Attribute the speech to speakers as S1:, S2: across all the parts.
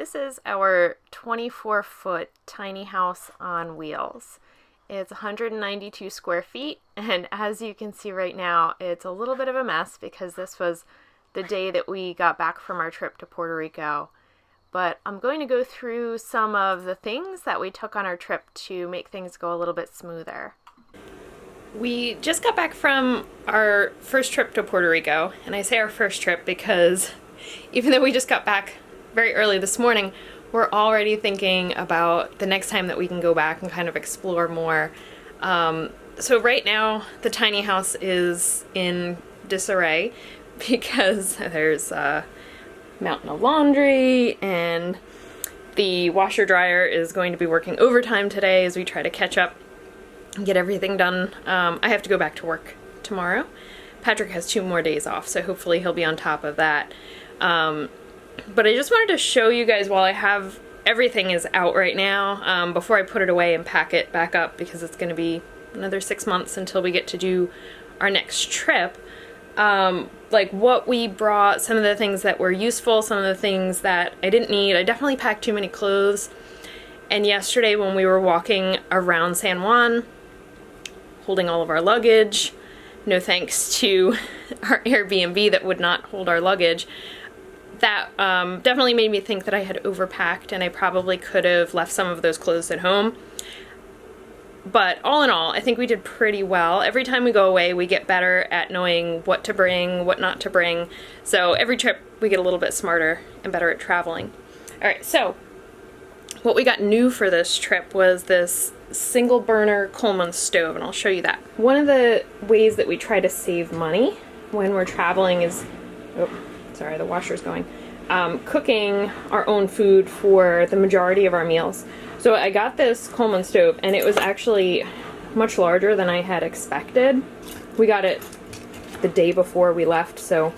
S1: This is our 24-foot tiny house on wheels. It's 192 square feet, and as you can see right now, it's a little bit of a mess because this was the day that we got back from our trip to Puerto Rico. But I'm going to go through some of the things that we took on our trip to make things go a little bit smoother. We just got back from our first trip to Puerto Rico, and I say our first trip because even though we just got back very early this morning, we're already thinking about the next time that we can go back and kind of explore more. So right now, the tiny house is in disarray because there's a mountain of laundry, and the washer dryer is going to be working overtime today as we try to catch up and get everything done. I have to go back to work tomorrow. Patrick has 2 more days off, so hopefully he'll be on top of that. But I just wanted to show you guys while I have everything is out right now, before I put it away and pack it back up, because it's going to be another 6 months until we get to do our next trip. Like what we brought, some of the things that were useful, some of the things that I didn't need. I definitely packed too many clothes. And yesterday when we were walking around San Juan, holding all of our luggage, no thanks to our Airbnb that would not hold our luggage, that definitely made me think that I had overpacked, and I probably could have left some of those clothes at home. But all in all, I think we did pretty well. Every time we go away, we get better at knowing what to bring, what not to bring. So every trip, we get a little bit smarter and better at traveling. All right, so what we got new for this trip was this single burner Coleman stove, and I'll show you that. One of the ways that we try to save money when we're traveling is, oh, sorry, the washer's going, cooking our own food for the majority of our meals. So I got this Coleman stove, and it was actually much larger than I had expected. We got it the day before we left, so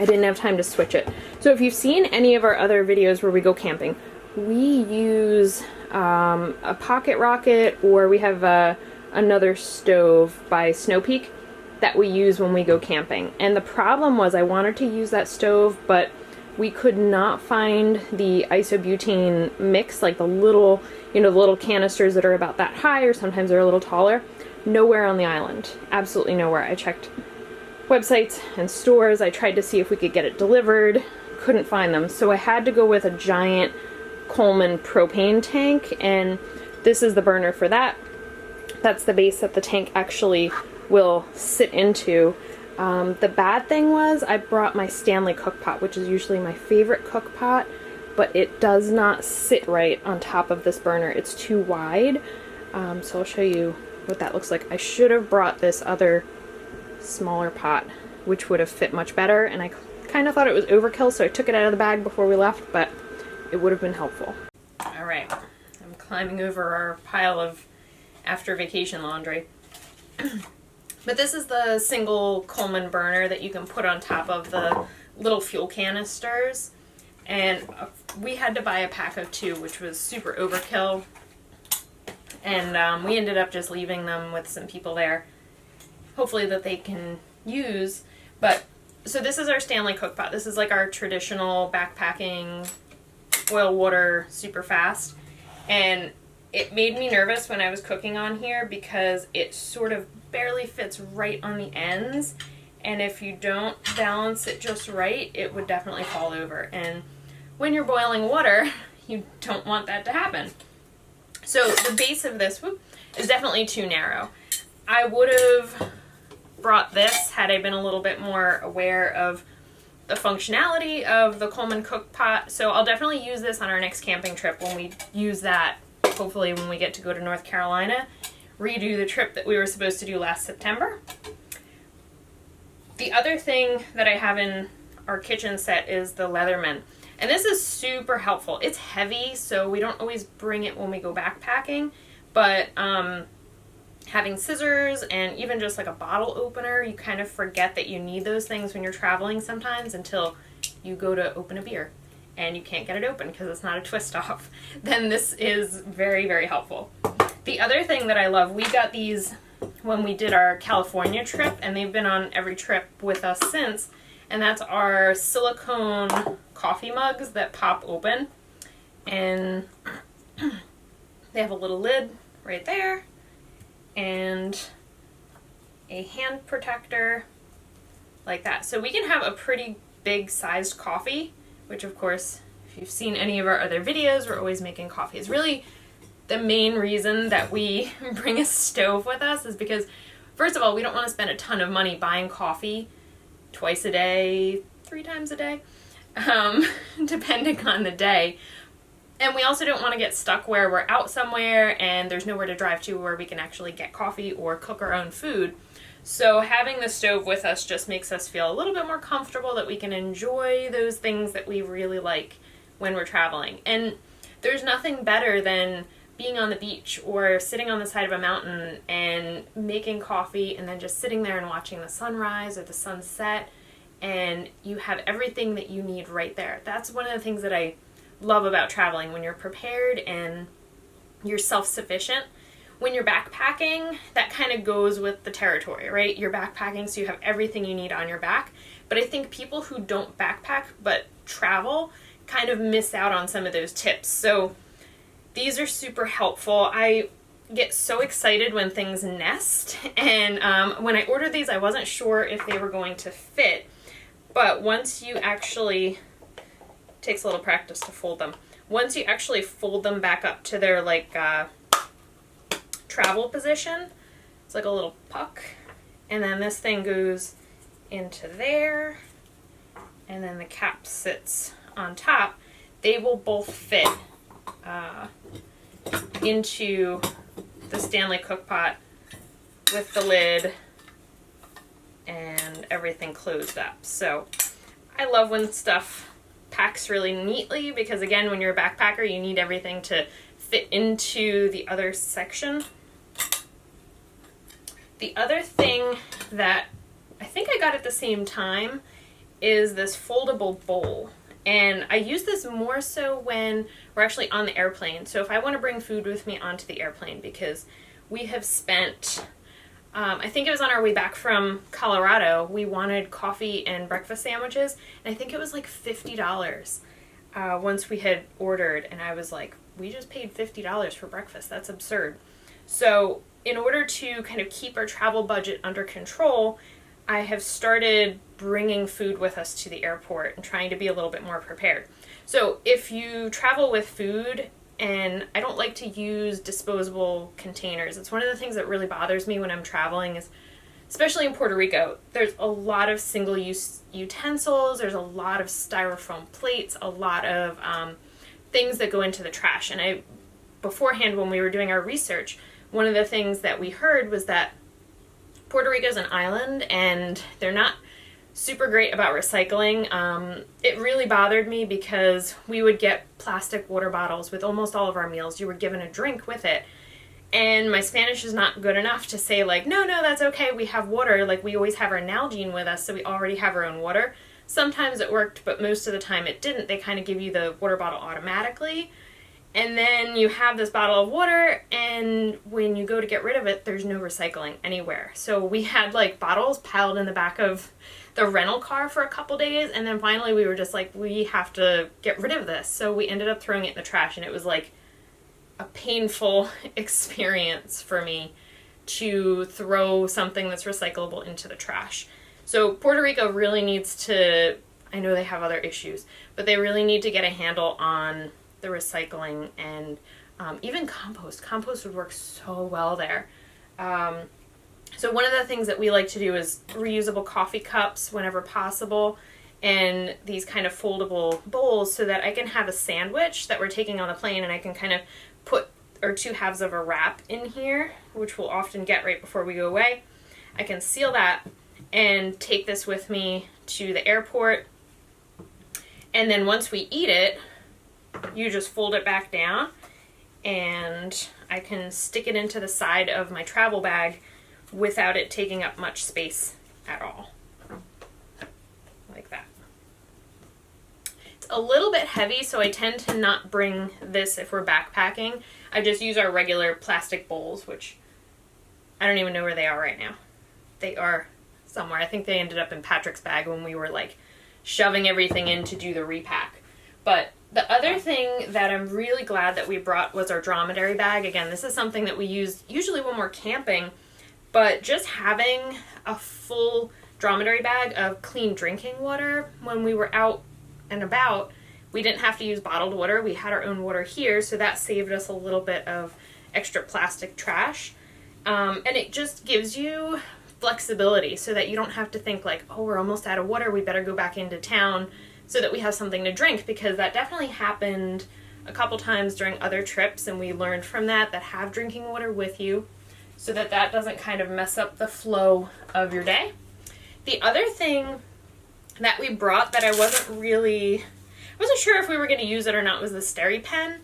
S1: I didn't have time to switch it. So if you've seen any of our other videos where we go camping, we use a pocket rocket, or we have another stove by Snow Peak that we use when we go camping. And the problem was I wanted to use that stove, but we could not find the isobutane mix, like the little, the little canisters that are about that high, or sometimes they're a little taller. Nowhere on the island. Absolutely nowhere. I checked websites and stores. I tried to see if we could get it delivered. Couldn't find them. So I had to go with a giant Coleman propane tank, and this is the burner for that. That's the base that the tank actually will sit into. The bad thing was I brought my Stanley cook pot, which is usually my favorite cook pot, but it does not sit right on top of this burner. It's too wide. So I'll show you what that looks like. I should have brought this other smaller pot, which would have fit much better, and I kind of thought it was overkill, so I took it out of the bag before we left, but it would have been helpful. All right, I'm climbing over our pile of after vacation laundry. But this is the single Coleman burner that you can put on top of the little fuel canisters. And we had to buy a pack of 2, which was super overkill. And we ended up just leaving them with some people there, hopefully that they can use. But so this is our Stanley cook pot. This is like our traditional backpacking, boil water super fast. And it made me nervous when I was cooking on here because it sort of barely fits right on the ends, and if you don't balance it just right, it would definitely fall over. And when you're boiling water, you don't want that to happen. So the base of this is definitely too narrow. I would have brought this had I been a little bit more aware of the functionality of the Coleman cook pot. So I'll definitely use this on our next camping trip when we use that, hopefully when we get to go to North Carolina, redo the trip that we were supposed to do last September. The other thing that I have in our kitchen set is the Leatherman. And this is super helpful. It's heavy, so we don't always bring it when we go backpacking, but having scissors and even just like a bottle opener, you kind of forget that you need those things when you're traveling sometimes until you go to open a beer and you can't get it open because it's not a twist off. Then this is very, very helpful. The other thing that I love, we got these when we did our California trip, and they've been on every trip with us since, and that's our silicone coffee mugs that pop open. And they have a little lid right there and a hand protector like that. So we can have a pretty big sized coffee, which of course, if you've seen any of our other videos, we're always making coffee. It's really the main reason that we bring a stove with us is because, first of all, we don't want to spend a ton of money buying coffee twice a day, 3 times a day, depending on the day. And we also don't want to get stuck where we're out somewhere and there's nowhere to drive to where we can actually get coffee or cook our own food. So having the stove with us just makes us feel a little bit more comfortable that we can enjoy those things that we really like when we're traveling. And there's nothing better than being on the beach or sitting on the side of a mountain and making coffee and then just sitting there and watching the sunrise or the sunset, and you have everything that you need right there. That's one of the things that I love about traveling, when you're prepared and you're self-sufficient. When you're backpacking, that kind of goes with the territory, right? You're backpacking, so you have everything you need on your back. But I think people who don't backpack but travel kind of miss out on some of those tips. So these are super helpful. I get so excited when things nest, and when I ordered these, I wasn't sure if they were going to fit. But once you actually, it takes a little practice to fold them. Once you actually fold them back up to their travel position, it's like a little puck, and then this thing goes into there, and then the cap sits on top. They will both fit into the Stanley Cookpot with the lid and everything closed up. So I love when stuff packs really neatly, because again, when you're a backpacker, you need everything to fit into the other section. The other thing that I think I got at the same time is this foldable bowl. And I use this more so when we're actually on the airplane. So if I want to bring food with me onto the airplane, because we have spent, I think it was on our way back from Colorado, we wanted coffee and breakfast sandwiches, and I think it was like $50 once we had ordered, and I was like, we just paid $50 for breakfast. That's absurd. So in order to kind of keep our travel budget under control, I have started bringing food with us to the airport and trying to be a little bit more prepared. So if you travel with food, and I don't like to use disposable containers. It's one of the things that really bothers me when I'm traveling, is especially in Puerto Rico, there's a lot of single-use utensils, there's a lot of styrofoam plates, a lot of things that go into the trash. And beforehand, when we were doing our research, one of the things that we heard was that Puerto Rico is an island and they're not super great about recycling. It really bothered me because we would get plastic water bottles with almost all of our meals. You were given a drink with it. And my Spanish is not good enough to say like, no, that's okay, we have water. Like, we always have our Nalgene with us, so we already have our own water. Sometimes it worked, but most of the time it didn't. They kind of give you the water bottle automatically. And then you have this bottle of water, and when you go to get rid of it, there's no recycling anywhere. So we had like bottles piled in the back of the rental car for a couple days, and then finally we were just like, we have to get rid of this. So we ended up throwing it in the trash, and it was like a painful experience for me to throw something that's recyclable into the trash. So Puerto Rico really needs to, I know they have other issues, but they really need to get a handle on the recycling, and even compost. Compost would work so well there. So one of the things that we like to do is reusable coffee cups whenever possible, and these kind of foldable bowls, so that I can have a sandwich that we're taking on the plane, and I can kind of put or 2 halves of a wrap in here, which we'll often get right before we go away. I can seal that and take this with me to the airport, and then once we eat it, you just fold it back down, and I can stick it into the side of my travel bag without it taking up much space at all. Like that. It's a little bit heavy, so I tend to not bring this if we're backpacking. I just use our regular plastic bowls, which I don't even know where they are right now. They are somewhere. I think they ended up in Patrick's bag when we were like shoving everything in to do the repack. But the other thing that I'm really glad that we brought was our dromedary bag. Again, this is something that we use usually when we're camping, but just having a full dromedary bag of clean drinking water when we were out and about, we didn't have to use bottled water. We had our own water here, so that saved us a little bit of extra plastic trash. And it just gives you flexibility so that you don't have to think like, oh, we're almost out of water, we better go back into town so that we have something to drink, because that definitely happened a couple times during other trips, and we learned from that have drinking water with you so that doesn't kind of mess up the flow of your day. The other thing that we brought that I wasn't sure if we were going to use it or not was the Steri-Pen.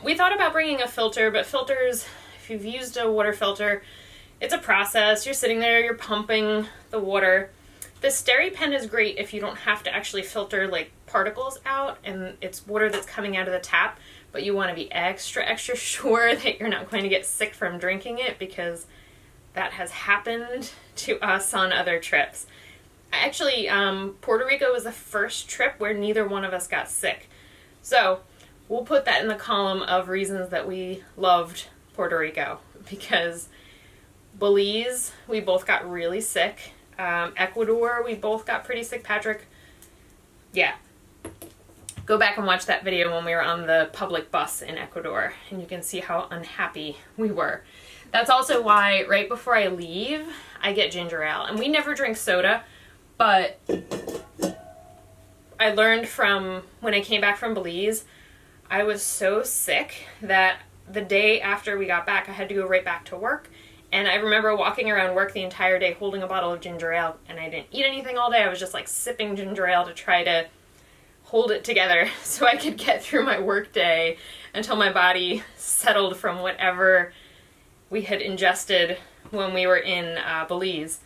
S1: We thought about bringing a filter, but filters, if you've used a water filter, it's a process. You're sitting there, you're pumping the water. The Steri-Pen is great if you don't have to actually filter like particles out and it's water that's coming out of the tap, but you want to be extra sure that you're not going to get sick from drinking it, because that has happened to us on other trips. Actually, Puerto Rico was the first trip where neither one of us got sick. So we'll put that in the column of reasons that we loved Puerto Rico, because Belize, we both got really sick. Ecuador, we both got pretty sick. Patrick, yeah. Go back and watch that video when we were on the public bus in Ecuador, and you can see how unhappy we were. That's also why right before I leave, I get ginger ale. And we never drink soda, but I learned from when I came back from Belize, I was so sick that the day after we got back, I had to go right back to work. And I remember walking around work the entire day holding a bottle of ginger ale, and I didn't eat anything all day. I was just like sipping ginger ale to try to hold it together so I could get through my work day until my body settled from whatever we had ingested when we were in Belize.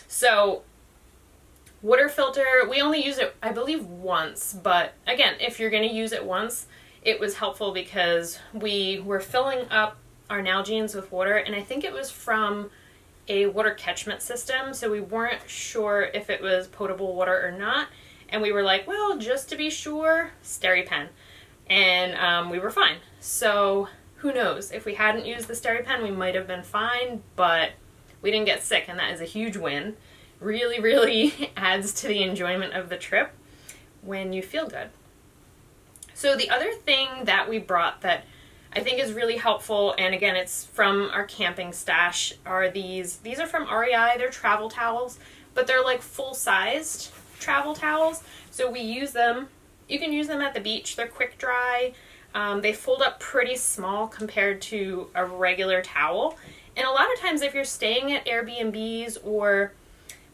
S1: So water filter, we only use it, I believe, once. But again, if you're going to use it once, it was helpful because we were filling up our Nalgene's with water, and I think it was from a water catchment system, so we weren't sure if it was potable water or not, and we were like, well, just to be sure, Steri-Pen, and we were fine. So who knows, if we hadn't used the Steri-Pen, we might have been fine, but we didn't get sick, and that is a huge win. Really adds to the enjoyment of the trip when you feel good. So the other thing that we brought that I think is really helpful, and again, it's from our camping stash, are these are from REI, they're travel towels, but they're like full-sized travel towels, so we use them. You can use them at the beach, they're quick dry, they fold up pretty small compared to a regular towel, and a lot of times if you're staying at Airbnbs or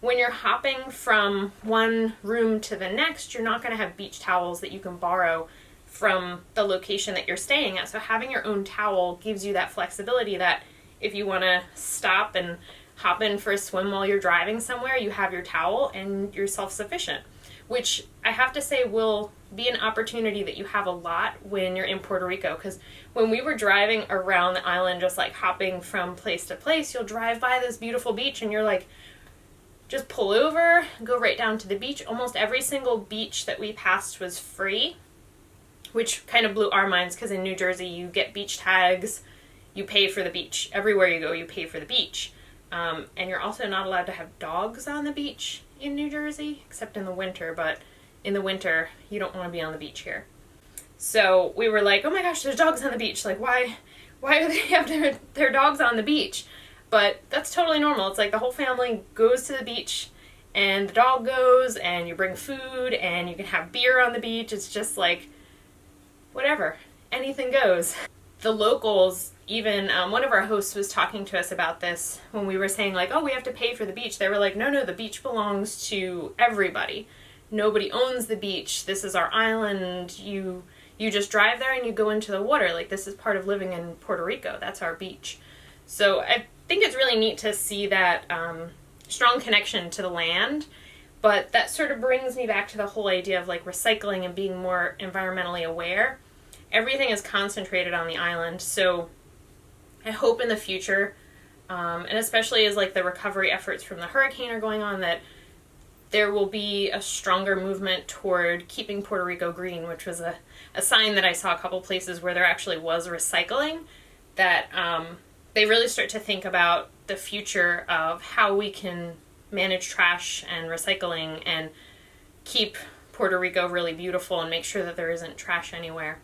S1: when you're hopping from one room to the next, you're not going to have beach towels that you can borrow from the location that you're staying at. So having your own towel gives you that flexibility that if you want to stop and hop in for a swim while you're driving somewhere, you have your towel and you're self-sufficient, which I have to say will be an opportunity that you have a lot when you're in Puerto Rico, because when we were driving around the island, just like hopping from place to place, you'll drive by this beautiful beach and you're like, just pull over, go right down to the beach. Almost every single beach that we passed was free, which kind of blew our minds, because in New Jersey you get beach tags, you pay for the beach. Everywhere you go, you pay for the beach. And you're also not allowed to have dogs on the beach in New Jersey, except in the winter, but in the winter, you don't want to be on the beach here. So we were like, oh my gosh, there's dogs on the beach. Like, why do they have their dogs on the beach? But that's totally normal. It's like the whole family goes to the beach, and the dog goes, and you bring food, and you can have beer on the beach. It's just like, whatever, anything goes. The locals, even one of our hosts was talking to us about this when we were saying like, oh, we have to pay for the beach. They were like, no, the beach belongs to everybody. Nobody owns the beach. This is our island. You just drive there and you go into the water. Like, this is part of living in Puerto Rico. That's our beach. So I think it's really neat to see that strong connection to the land. But that sort of brings me back to the whole idea of like recycling and being more environmentally aware. Everything is concentrated on the island, so I hope in the future, and especially as like the recovery efforts from the hurricane are going on, that there will be a stronger movement toward keeping Puerto Rico green, which was a sign that I saw a couple places where there actually was recycling, that they really start to think about the future of how we can manage trash and recycling and keep Puerto Rico really beautiful and make sure that there isn't trash anywhere.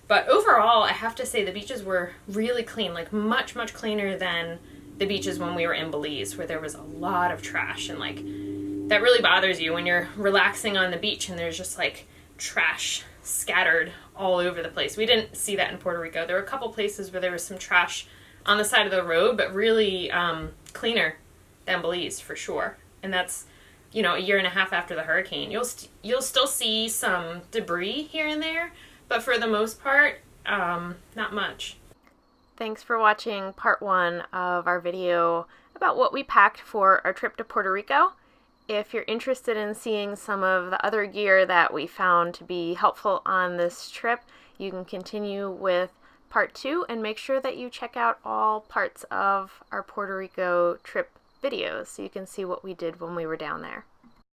S1: But overall, I have to say the beaches were really clean, like much, much cleaner than the beaches when we were in Belize, where there was a lot of trash, and like that really bothers you when you're relaxing on the beach and there's just like trash scattered all over the place. We didn't see that in Puerto Rico. There were a couple places where there was some trash on the side of the road, but really cleaner than Belize for sure. And that's, you know, a year and a half after the hurricane. You'll still see some debris here and there, but for the most part, not much. Thanks for watching part 1 of our video about what we packed for our trip to Puerto Rico. If you're interested in seeing some of the other gear that we found to be helpful on this trip, you can continue with part 2 and make sure that you check out all parts of our Puerto Rico trip videos so you can see what we did when we were down there.